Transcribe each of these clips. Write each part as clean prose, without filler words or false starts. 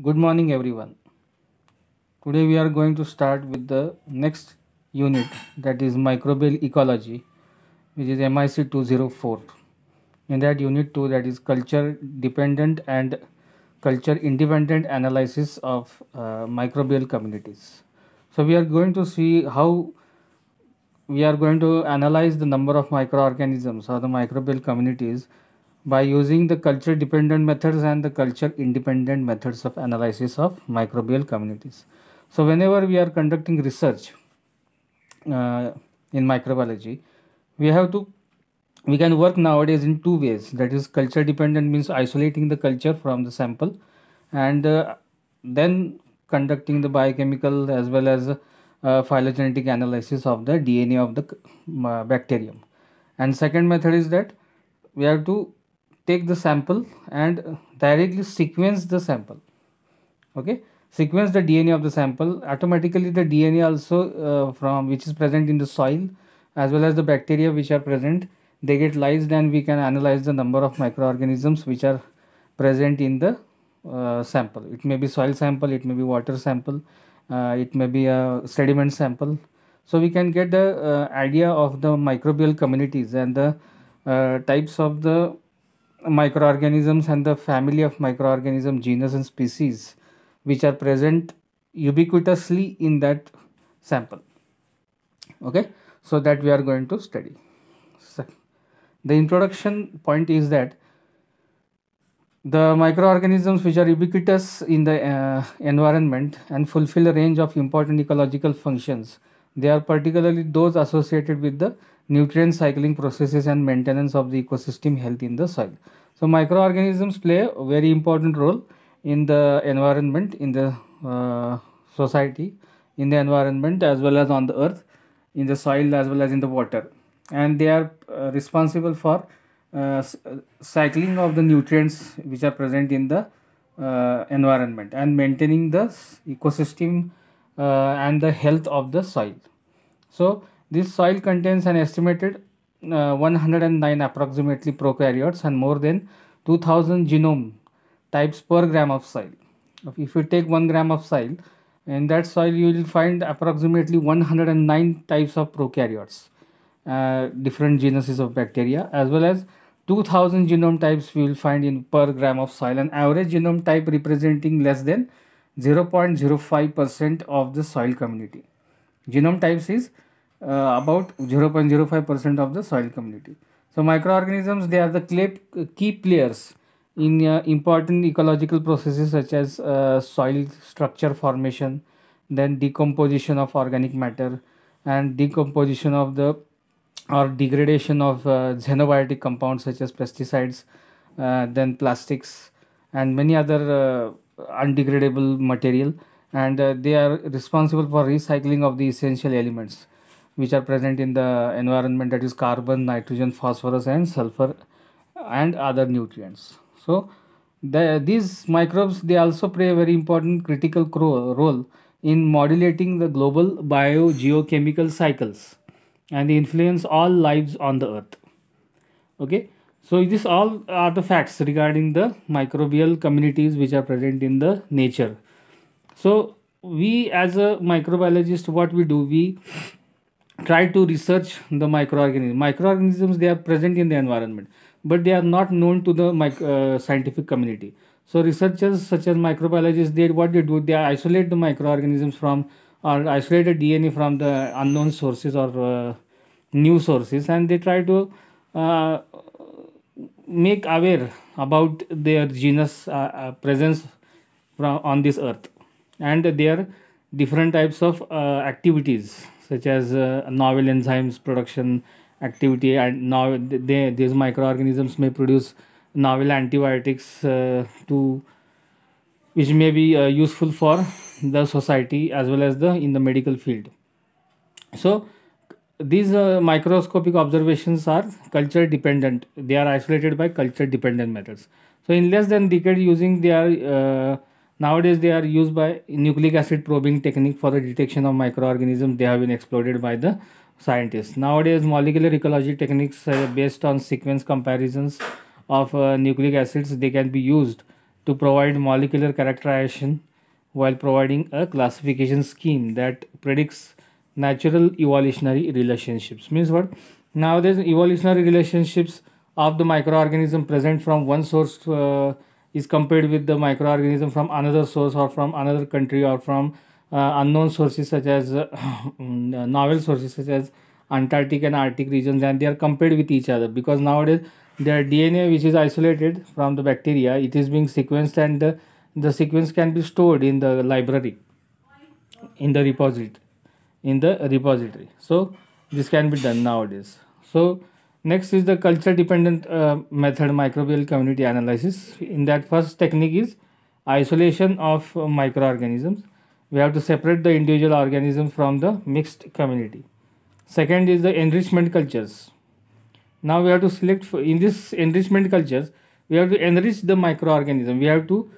Good morning, everyone. Today we are going to start with the next unit, that is microbial ecology, which is MIC 204. In that unit 2, that is culture dependent and culture independent analysis of microbial communities. So we are going to see how we are going to analyze the number of microorganisms or the microbial communities by using the culture dependent methods and the culture independent methods of analysis of microbial communities. So whenever we are conducting research uh, in microbiology, we have to we can work nowadays in two ways. That is, culture dependent means isolating the culture from the sample, and then conducting the biochemical as well as phylogenetic analysis of the DNA of the bacterium. And second method is that we have to take the sample and directly sequence the sample. Okay, sequence the DNA of the sample. Automatically the DNA also from which is present in the soil as well as the bacteria which are present, they get lysed, and we can analyze the number of microorganisms which are present in the sample. It may be soil sample, it may be water sample, it may be a sediment sample. So we can get the idea of the microbial communities and the types of the microorganisms and the family of microorganism genus and species which are present ubiquitously in that sample. Okay, so that we are going to study. So, the introduction point is that the microorganisms which are ubiquitous in the environment and fulfill a range of important ecological functions, they are particularly those associated with the nutrient cycling processes and maintenance of the ecosystem health in the soil. So microorganisms play a very important role in the environment, in the society, in the environment as well as on the earth, in the soil as well as in the water, and they are responsible for cycling of the nutrients which are present in the environment and maintaining the ecosystem and the health of the soil. So this soil contains an estimated 109 approximately prokaryotes and more than 2000 genome types per gram of soil. If you take 1 gram of soil, in that soil you will find approximately 109 types of prokaryotes, different genuses of bacteria, as well as 2000 genome types we will find in per gram of soil, an average genome type representing less than 0.05% of the soil community. Genome types is about 0.05% of the soil community. So microorganisms, they are the key players in important ecological processes such as soil structure formation, then decomposition of organic matter, and decomposition of the or degradation of xenobiotic compounds such as pesticides, then plastics, and many other undegradable material. And they are responsible for recycling of the essential elements which are present in the environment, that is carbon, nitrogen, phosphorus, and sulfur, and other nutrients. So these microbes, they also play a very important critical role in modulating the global biogeochemical cycles and they influence all lives on the earth. Okay, so this all are the facts regarding the microbial communities which are present in the nature. So we as a microbiologist, what we do, we try to research the microorganisms. They are present in the environment, but they are not known to the scientific community. So researchers such as microbiologists, they what they do, they isolate the microorganisms from or isolate the DNA from the unknown sources or new sources, and they try to uh, make aware about their genus presence from on this earth, and their different types of activities such as novel enzymes production activity, and now these microorganisms may produce novel antibiotics to which may be useful for the society as well as the in the medical field. So these microscopic observations are culture dependent. They are isolated by culture dependent methods. So in less than decade using they are nowadays they are used by nucleic acid probing technique for the detection of microorganisms. They have been exploited by the scientists. Nowadays molecular ecology techniques based on sequence comparisons of nucleic acids, they can be used to provide molecular characterization while providing a classification scheme that predicts natural evolutionary relationships. Means what? Nowadays, evolutionary relationships of the microorganism present from one source is compared with the microorganism from another source or from another country or from unknown sources such as novel sources such as Antarctic and Arctic regions, and they are compared with each other because nowadays their DNA, which is isolated from the bacteria, it is being sequenced, and the sequence can be stored in the library, in the repository. So this can be done nowadays. So next is the culture dependent method, microbial community analysis. In that, first technique is isolation of microorganisms. We have to separate the individual organism from the mixed community. Second is the enrichment cultures. Now we have to select in this enrichment cultures, we have to enrich the microorganism. We have to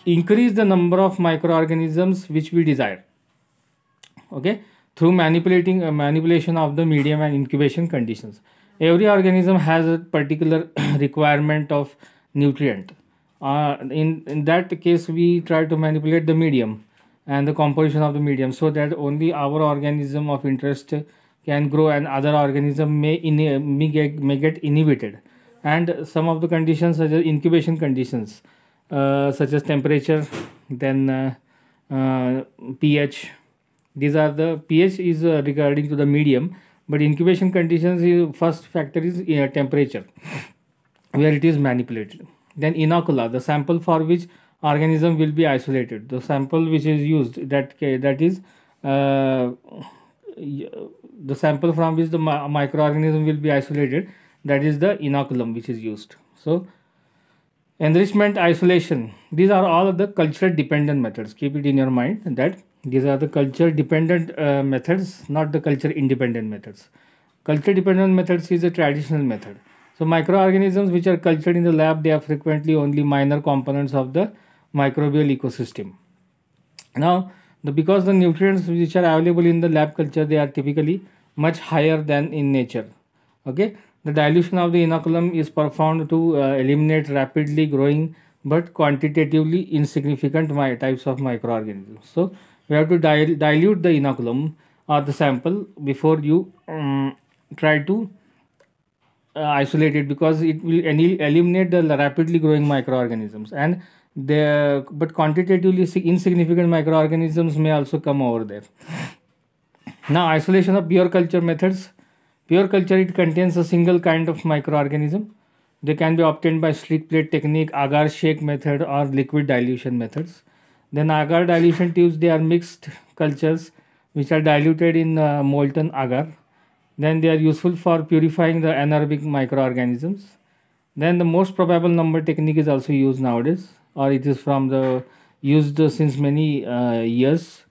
increase the number of microorganisms which we desire. Okay, through manipulation of the medium and incubation conditions. Every organism has a particular requirement of nutrient. In that case, we try to manipulate the medium and the composition of the medium so that only our organism of interest can grow and other organism may get inhibited. And some of the conditions such as incubation conditions, such as temperature, then pH. These are the pH is regarding to the medium, but incubation conditions is first factor is temperature, where it is manipulated. Then inocula, the sample for which organism will be isolated. The sample which is used, that is the sample from which the microorganism will be isolated, that is the inoculum which is used. So enrichment, isolation, these are all of the culture dependent methods. Keep it in your mind that these are the culture dependent methods, not the culture independent methods. Culture dependent methods is a traditional method. So microorganisms which are cultured in the lab, they are frequently only minor components of the microbial ecosystem. Now, because the nutrients which are available in the lab culture, they are typically much higher than in nature. Okay, the dilution of the inoculum is performed to eliminate rapidly growing but quantitatively insignificant types of microorganisms. So we have to dilute the inoculum or the sample before you try to isolate it, because it will eliminate the rapidly growing microorganisms, and but quantitatively insignificant microorganisms may also come over there. Now, isolation of pure culture methods. Pure culture, it contains a single kind of microorganism. They can be obtained by stick plate technique, agar shake method, or liquid dilution methods. Then agar dilution tubes, they are mixed cultures which are diluted in molten agar. Then they are useful for purifying the anaerobic microorganisms. Then the most probable number technique is also used nowadays, or it is from the used since many years,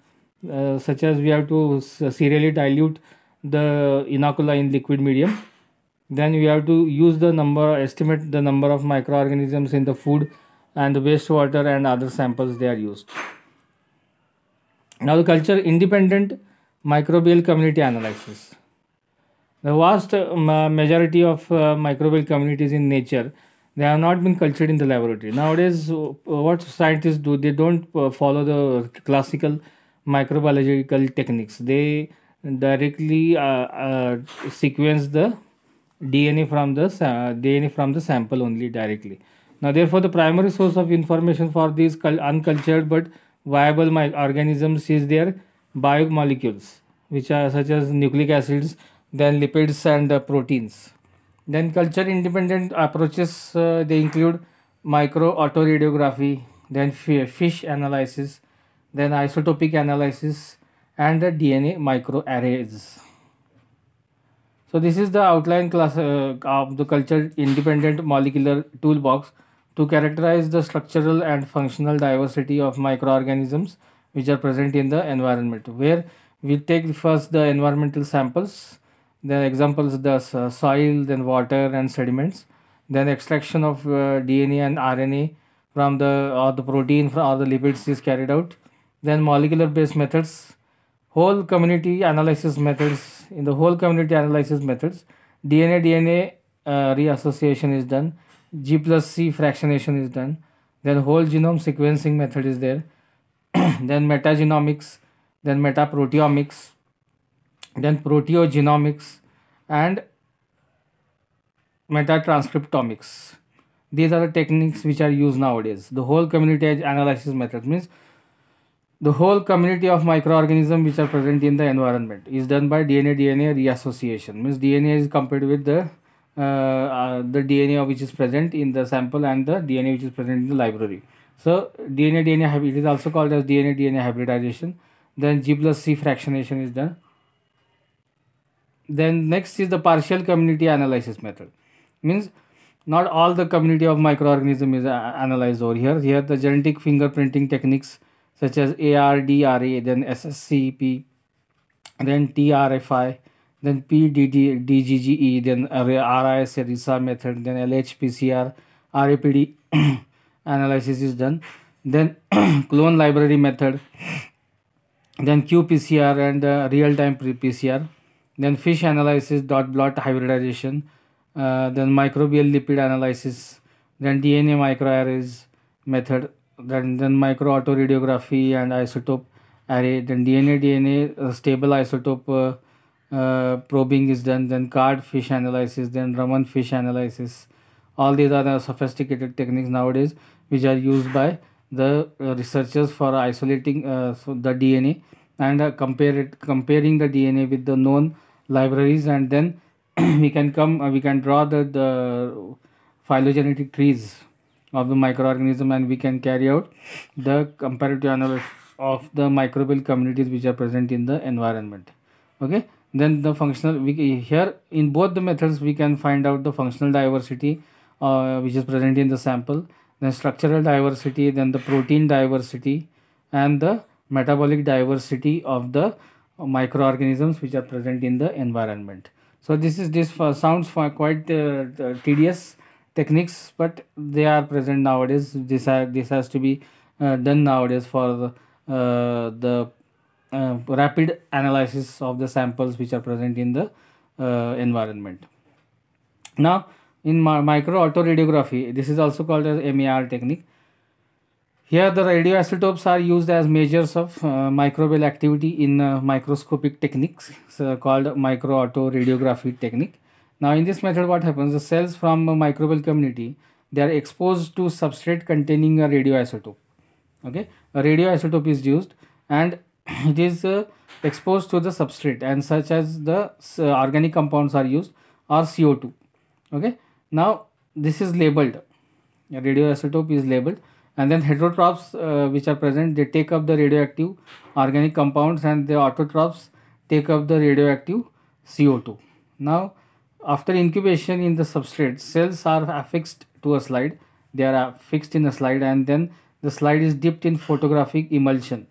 such as we have to serially dilute the inocula in liquid medium. Then we have to use the number, estimate the number of microorganisms in the food and the wastewater and other samples they are used. Now the culture independent microbial community analysis. The vast majority of microbial communities in nature, they have not been cultured in the laboratory. Nowadays, what scientists do, they don't follow the classical microbiological techniques. They directly sequence the DNA from the sample only directly. Now, therefore, the primary source of information for these uncultured but viable organisms is their biomolecules, which are such as nucleic acids, then lipids and proteins. Then culture independent approaches, they include micro autoradiography, then fish analysis, then isotopic analysis, and the DNA microarrays. So this is the outline class of the culture independent molecular toolbox to characterize the structural and functional diversity of microorganisms which are present in the environment, where we take first the environmental samples, then examples the soil, then water and sediments, then extraction of DNA and RNA from the protein or the lipids is carried out, then molecular based methods, whole community analysis methods. In the whole community analysis methods, DNA reassociation is done, G plus C fractionation is done, Then whole genome sequencing method is there. Then metagenomics, then metaproteomics, then proteogenomics, and metatranscriptomics. These are the techniques which are used nowadays. The whole community analysis method means the whole community of microorganisms which are present in the environment is done by DNA reassociation. Means DNA is compared with the DNA which is present in the sample and the DNA which is present in the library. So DNA it is also called as DNA hybridization. Then G plus C fractionation is done. Then next is the partial community analysis method. Means not all the community of microorganism is analyzed over here. Here the genetic fingerprinting techniques such as ARDRA, then SSCP, then TRFI, then PDGGE, then RIS RISA method, then LHPCR, RAPD analysis is done. Then clone library method, then qPCR and real-time PCR, then fish analysis, dot blot hybridization, then microbial lipid analysis, then DNA microarrays method, then micro-autoradiography and isotope array, then DNA stable isotope probing is done, then card fish analysis, then Raman fish analysis. All these are the sophisticated techniques nowadays which are used by the researchers for isolating the DNA and comparing the DNA with the known libraries, and then we can draw the phylogenetic trees of the microorganism, and we can carry out the comparative analysis of the microbial communities which are present in the environment. Okay, then the functional, here in both the methods we can find out the functional diversity which is present in the sample, then structural diversity, then the protein diversity, and the metabolic diversity of the microorganisms which are present in the environment. So this sounds quite tedious techniques, but they are present nowadays. This has to be done nowadays for the rapid analysis of the samples which are present in the environment. Now in micro autoradiography, this is also called as MAR technique. Here the radioisotopes are used as measures of microbial activity in microscopic techniques called micro autoradiography technique. Now in this method what happens, the cells from a microbial community, they are exposed to substrate containing a radioisotope. Okay, a radioisotope is used and it is exposed to the substrate, and such as the organic compounds are used or CO2. Okay, now this is labeled, a radioisotope is labeled, and then heterotrophs which are present, they take up the radioactive organic compounds, and the autotrophs take up the radioactive CO2. Now after incubation in the substrate, cells are affixed to a slide. They are fixed in a slide, and then the slide is dipped in photographic emulsion.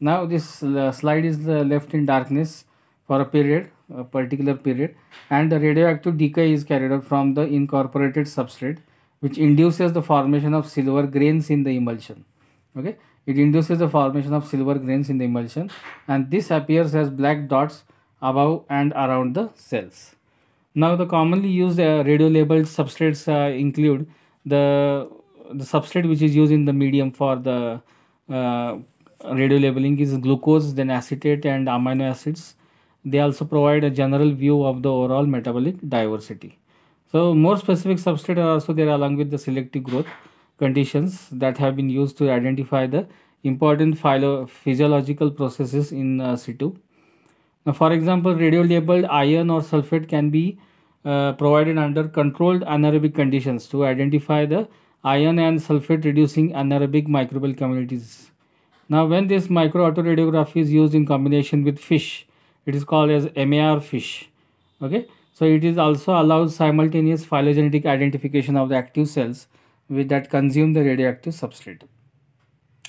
Now this slide is left in darkness for a period, a particular period, and the radioactive decay is carried out from the incorporated substrate, which induces the formation of silver grains in the emulsion. Okay, it induces the formation of silver grains in the emulsion, and this appears as black dots above and around the cells. Now the commonly used radio labeled substrates include the substrate which is used in the medium for the radio labeling is glucose, then acetate and amino acids. They also provide a general view of the overall metabolic diversity. So more specific substrate are also there along with the selective growth conditions that have been used to identify the important physiological processes in situ. Now, for example, radio-labeled iron or sulfate can be provided under controlled anaerobic conditions to identify the iron and sulfate reducing anaerobic microbial communities. Now, when this micro autoradiography is used in combination with fish, it is called as MAR fish. Okay, so it is also allows simultaneous phylogenetic identification of the active cells that consume the radioactive substrate.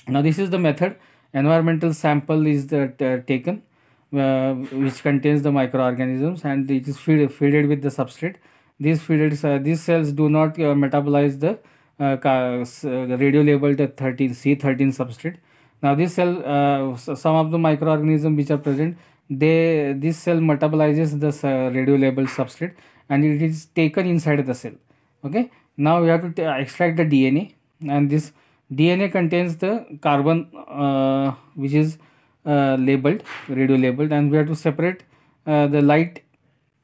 Now, this is the method. Environmental sample is taken which contains the microorganisms, and it is fed with the substrate. These cells do not metabolize the radio labeled C13 substrate. Now this cell, some of the microorganisms which are present, this cell metabolizes the radio labeled substrate, and it is taken inside the cell. Okay, now we have to extract the DNA, and this DNA contains the carbon which is labeled, radio labeled, and we have to separate the light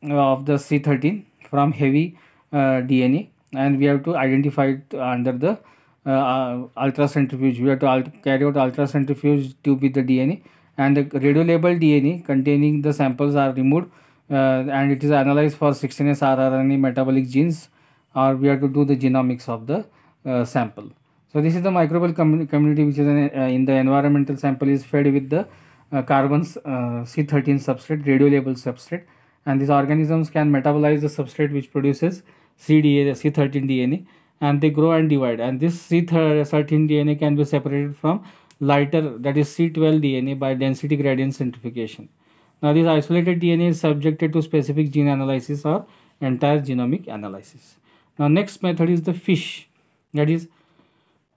of the C13 from heavy DNA, and we have to identify it under the ultracentrifuge. We have to carry out ultracentrifuge to be the DNA, and the radio labeled DNA containing the samples are removed, and it is analyzed for 16S rRNA metabolic genes, or we have to do the genomics of the sample. So this is the microbial community which is in the environmental sample is fed with the carbons C13 substrate, radio labeled substrate, and these organisms can metabolize the substrate which produces C13 DNA, and they grow and divide, and this C13 DNA can be separated from lighter, that is C12 DNA, by density gradient centrifugation. Now this isolated DNA is subjected to specific gene analysis or entire genomic analysis. Now next method is the FISH, that is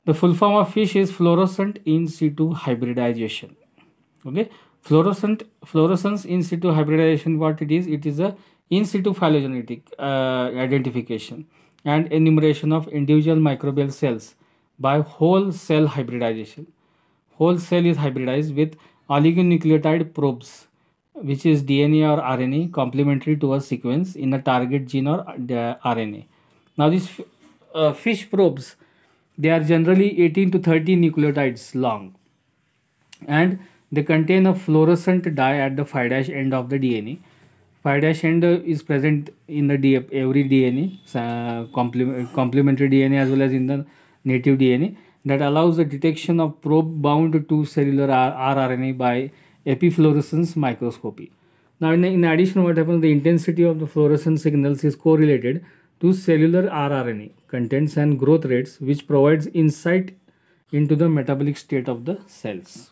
the full form of FISH is fluorescent in situ hybridization. Okay, fluorescence in situ hybridization, what it is a in situ phylogenetic identification and enumeration of individual microbial cells by whole cell hybridization. Whole cell is hybridized with oligonucleotide probes, which is DNA or RNA complementary to a sequence in a target gene or RNA. Now these FISH probes, they are generally 18 to 30 nucleotides long, and they contain a fluorescent dye at the 5' end of the DNA. 5' end is present in the every DNA, complementary DNA as well as in the native DNA, that allows the detection of probe bound to cellular rRNA by epifluorescence microscopy. Now in addition, what happens, the intensity of the fluorescent signals is correlated to cellular rRNA contents and growth rates, which provides insight into the metabolic state of the cells.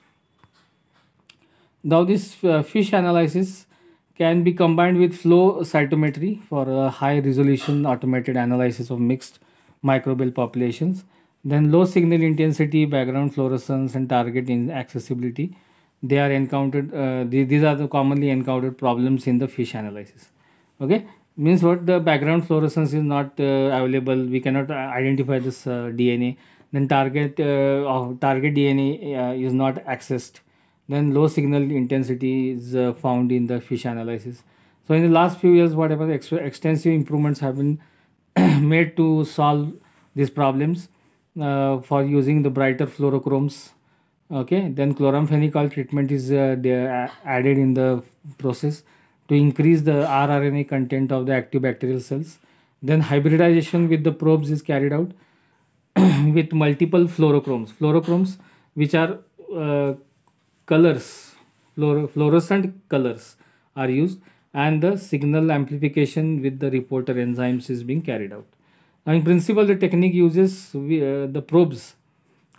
Now this FISH analysis can be combined with flow cytometry for a high resolution automated analysis of mixed microbial populations. Then low signal intensity, background fluorescence, and target inaccessibility, they are encountered, these are the commonly encountered problems in the FISH analysis. Okay, means what, the background fluorescence is not available, we cannot identify this DNA, then target DNA is not accessed, then low signal intensity is found in the FISH analysis. So in the last few years, what happens, extensive improvements have been made to solve these problems for using the brighter fluorochromes. Okay, then chloramphenicol treatment is added in the process to increase the rRNA content of the active bacterial cells. Then hybridization with the probes is carried out with multiple fluorochromes which are colors, fluorescent colors are used, and the signal amplification with the reporter enzymes is being carried out. Now in principle, the technique uses the probes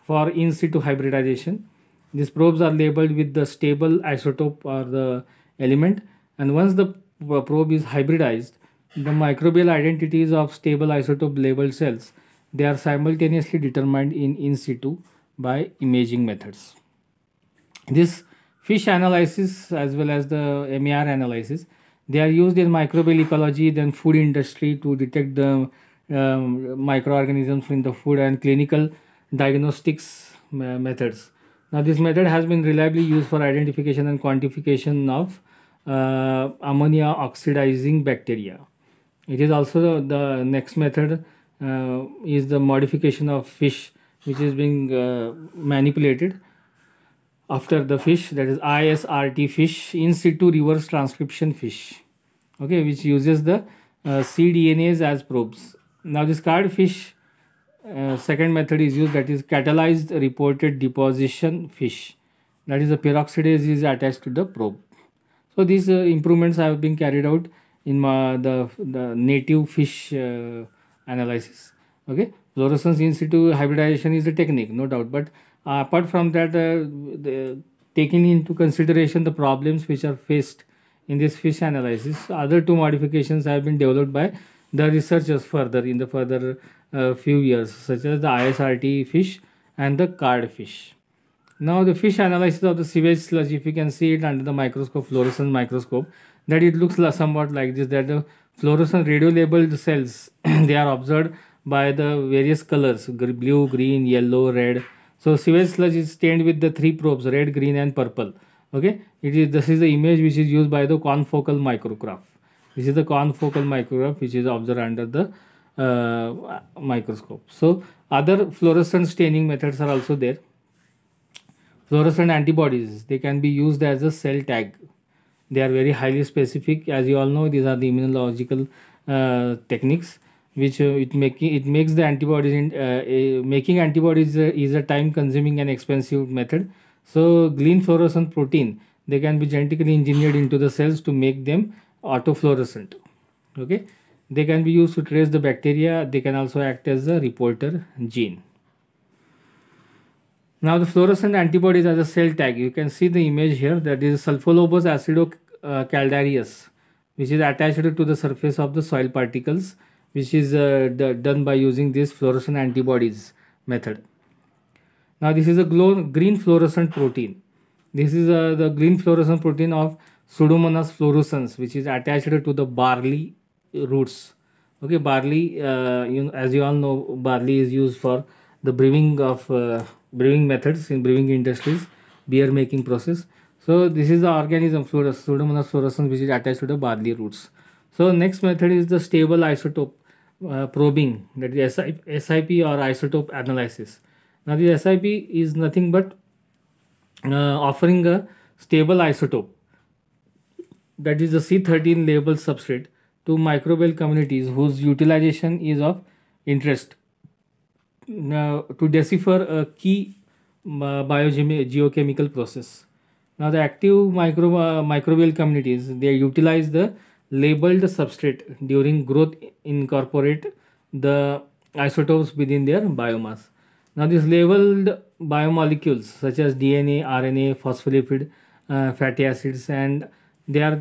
for in situ hybridization. These probes are labeled with the stable isotope or the element, and once the probe is hybridized, the microbial identities of stable isotope labeled cells, they are simultaneously determined in situ by imaging methods. This FISH analysis as well as the MAR analysis, they are used in microbial ecology, then food industry, to detect the microorganisms in the food, and clinical diagnostics methods. Now this method has been reliably used for identification and quantification of ammonia oxidizing bacteria. It is also the next method is the modification of fish, which is being manipulated after the fish, that is ISRT fish, in situ reverse transcription fish, okay, which uses the cDNAs as probes. Now this card fish second method is used, that is catalyzed reported deposition fish, that is the peroxidase is attached to the probe. So these improvements have been carried out in the native fish analysis. Okay, fluorescence in situ hybridization is the technique, no doubt, but apart from that, taking into consideration the problems which are faced in this fish analysis, other two modifications have been developed by the researchers further in the further few years, such as the ISRT fish and the card fish. Now the fish analysis of the sewage sludge, if you can see it under the microscope, fluorescence microscope, that it looks somewhat like this, that the fluorescent radio labeled cells they are observed by the various colors: blue, green, yellow, red. So sewage sludge is stained with the three probes: red, green, and purple. Okay, this is the image which is used by the confocal micrograph. This is the confocal micrograph which is observed under the microscope. So other fluorescent staining methods are also there. Fluorescent antibodies, they can be used as a cell tag. They are very highly specific. As you all know, these are the immunological techniques which it makes the antibodies making antibodies is a time consuming and expensive method. So green fluorescent protein, they can be genetically engineered into the cells to make them autofluorescent. Okay, they can be used to trace the bacteria. They can also act as a reporter gene. Now the fluorescent antibodies as a cell tag, you can see the image here, that is sulfolobus acidocalcareous, which is attached to the surface of the soil particles, which is done by using this fluorescent antibodies method. Now this is a green fluorescent protein. This is the green fluorescent protein of Pseudomonas fluorescens, which is attached to the barley roots. Okay, barley, as you all know, barley is used for the brewing of brewing methods in brewing industries, beer making process. So this is the organism Pseudomonas fluorescens, which is attached to the barley roots. So next method is the stable isotope probing, that is SIP or isotope analysis. Now the SIP is nothing but offering a stable isotope, that is the C13 labeled substrate, to microbial communities whose utilization is of interest. Now to decipher a key biogeochemical process. Now the active microbial communities, they utilize the labeled substrate during growth, incorporate the isotopes within their biomass. Now these labeled biomolecules such as DNA, RNA, phospholipid, fatty acids, and they are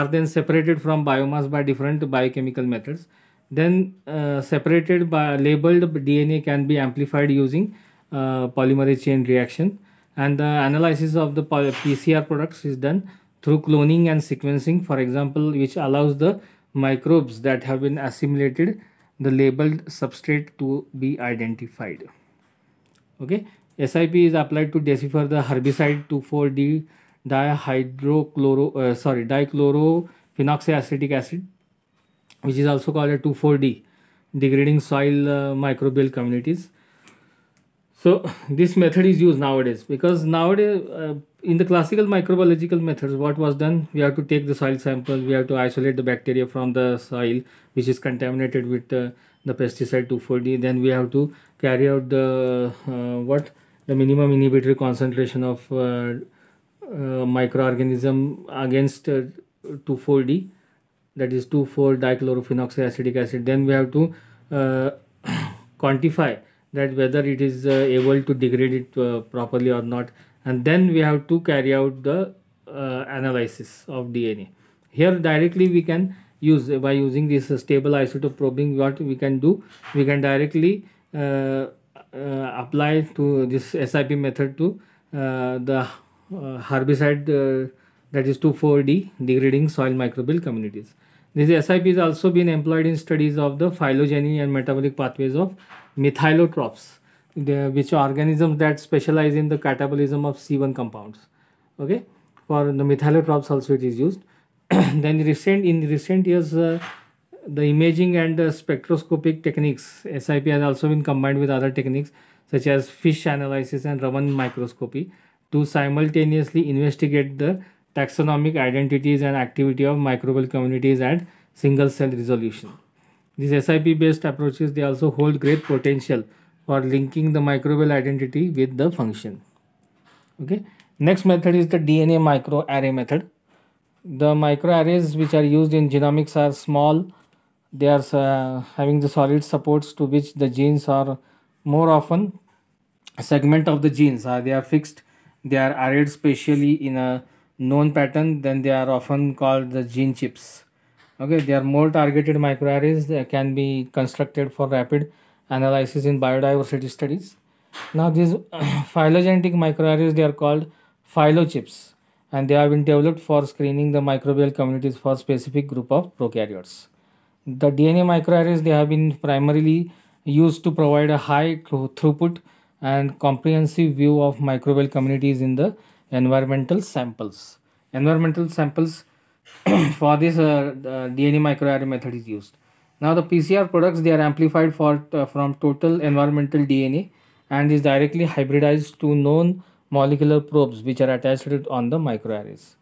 then separated from biomass by different biochemical methods. Then separated by labeled DNA can be amplified using polymerase chain reaction, and the analysis of the PCR products is done through cloning and sequencing, for example, which allows the microbes that have been assimilated the labeled substrate to be identified. Okay, SIP is applied to decipher the herbicide 2,4-D dichlorophenoxyacetic acid, which is also called a 2,4-D, degrading soil microbial communities. So this method is used nowadays, because nowadays in the classical microbiological methods, what was done, we have to take the soil sample, we have to isolate the bacteria from the soil which is contaminated with the pesticide 2,4-D. Then we have to carry out the minimum inhibitory concentration of microorganism against 2,4-D, that is 2,4-dichlorophenoxyacetic acid. Then we have to quantify that whether it is able to degrade it properly or not, and then we have to carry out the analysis of DNA. Here directly we can use, by using this stable isotope probing, what we can do, we can directly apply to this SIP method to the herbicide that is 2,4-D, degrading soil microbial communities. This SIP is also been employed in studies of the phylogeny and metabolic pathways of methylotrophs, which are organisms that specialize in the catabolism of C1 compounds. Okay, for the methylotrophs also it is used. Then in recent years, the imaging and spectroscopic techniques, SIP has also been combined with other techniques such as fish analysis and Raman microscopy to simultaneously investigate the taxonomic identities and activity of microbial communities at single cell resolution. These SIP based approaches, they also hold great potential for linking the microbial identity with the function. Okay, next method is the DNA microarray method. The microarrays which are used in genomics are small. They are having the solid supports to which the genes are more often segment of the genes they are fixed. They are arrayed spatially in a known pattern. Then they are often called the gene chips. Okay, they are more targeted microarrays that can be constructed for rapid analysis in biodiversity studies. Now these phylogenetic microarrays, they are called phylochips, and they have been developed for screening the microbial communities for specific group of prokaryotes. The DNA microarrays, they have been primarily used to provide a high throughput and comprehensive view of microbial communities in the environmental samples. Environmental samples for this DNA microarray method is used. Now the PCR products, they are amplified from total environmental DNA and is directly hybridized to known molecular probes which are attached on the microarrays.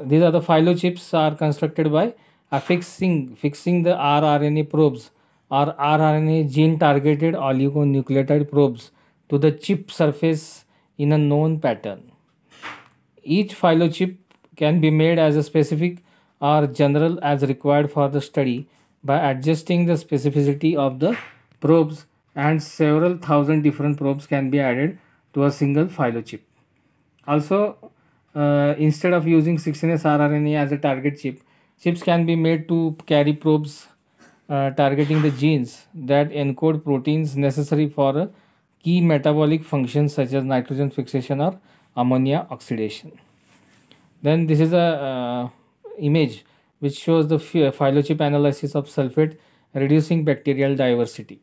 These are the phylochips are constructed by fixing the rRNA probes or rRNA gene targeted oligonucleotide probes to the chip surface in a known pattern. Each phylochip can be made as a specific or general as required for the study by adjusting the specificity of the probes, and several thousand different probes can be added to a single phylochip. Also, instead of using 16S rRNA as a target chip, chips can be made to carry probes targeting the genes that encode proteins necessary for a key metabolic functions such as nitrogen fixation or ammonia oxidation. Then this is a image which shows the phylochip analysis of sulfate reducing bacterial diversity.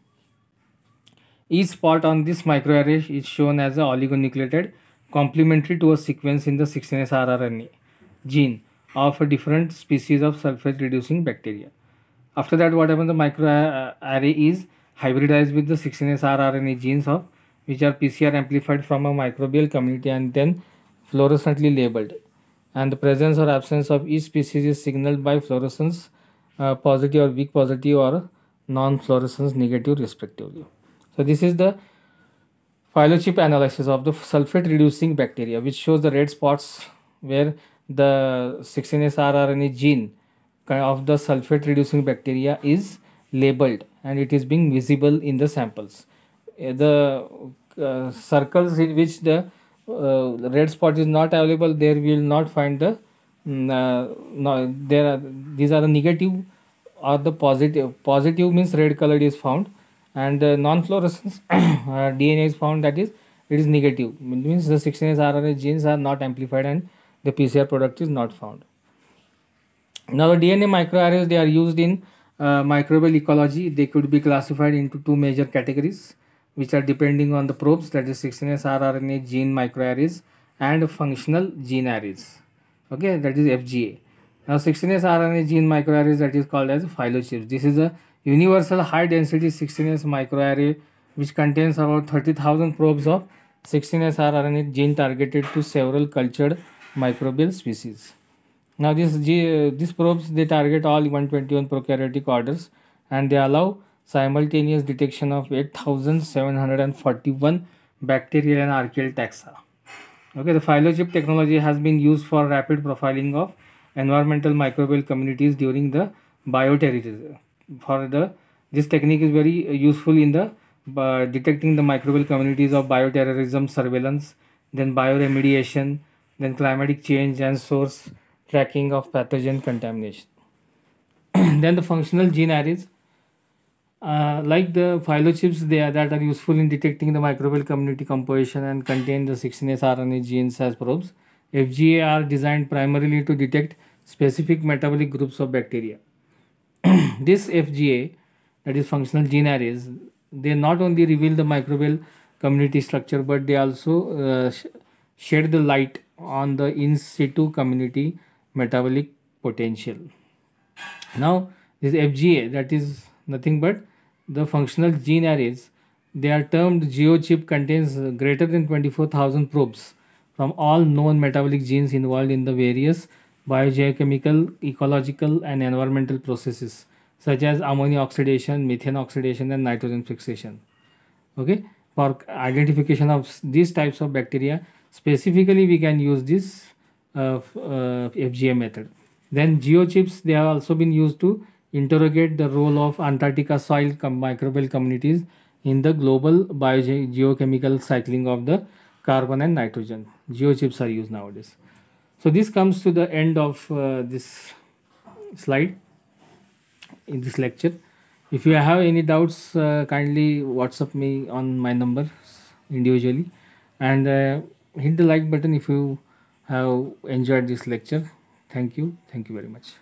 Each spot on this microarray is shown as an oligonucleotide complementary to a sequence in the 16S rRNA gene of a different species of sulfate reducing bacteria. After that, what happens, the microarray is hybridized with the 16S rRNA genes of which are PCR amplified from a microbial community and then fluorescently labeled, and the presence or absence of each species is signaled by fluorescence positive or weak positive or non-fluorescence negative respectively. So this is the phylochip analysis of the sulfate reducing bacteria, which shows the red spots where the 16S rRNA gene of the sulfate reducing bacteria is labeled and it is being visible in the samples. The circles in which the red spot is not available, there we will not find the no, these are the negative or the positive. Positive means red colored is found, and non-fluorescence DNA is found, that is it is negative. It means the 16S rRNA genes are not amplified and the PCR product is not found. Now the DNA microarrays, they are used in microbial ecology. They could be classified into two major categories which are depending on the probes, that is 16S rRNA gene microarrays and functional gene arrays. Okay, that is FGA. Now 16S rRNA gene microarrays, that is called as phylochips. This is a universal high density 16S microarray which contains about 30,000 probes of 16S rRNA gene targeted to several cultured microbial species. Now these probes, they target all 121 prokaryotic orders and they allow simultaneous detection of 8,741 bacterial and archaeal taxa. Okay, the phylochip technology has been used for rapid profiling of environmental microbial communities during the bioterrorism. This technique is very useful in the detecting the microbial communities of bioterrorism surveillance, then bioremediation, then climatic change and source tracking of pathogen contamination. Then the functional gene arrays, like the phylochips, that are useful in detecting the microbial community composition and contain the 16S rRNA genes as probes. FGA are designed primarily to detect specific metabolic groups of bacteria. This FGA, that is functional gene arrays, they not only reveal the microbial community structure but they also shed the light on the in situ community metabolic potential. Now this FGA, that is nothing but the functional gene arrays, they are termed GeoChip, contains greater than 24,000 probes from all known metabolic genes involved in the various biogeochemical, ecological and environmental processes such as ammonia oxidation, methane oxidation and nitrogen fixation. Okay, for identification of these types of bacteria specifically we can use this FGA method. Then GeoChips, they have also been used to interrogate the role of Antarctica soil microbial communities in the global biogeochemical cycling of the carbon and nitrogen. GeoChips are used nowadays. So this comes to the end of this slide in this lecture. If you have any doubts, kindly WhatsApp me on my number individually, and hit the like button if you have enjoyed this lecture. Thank you very much.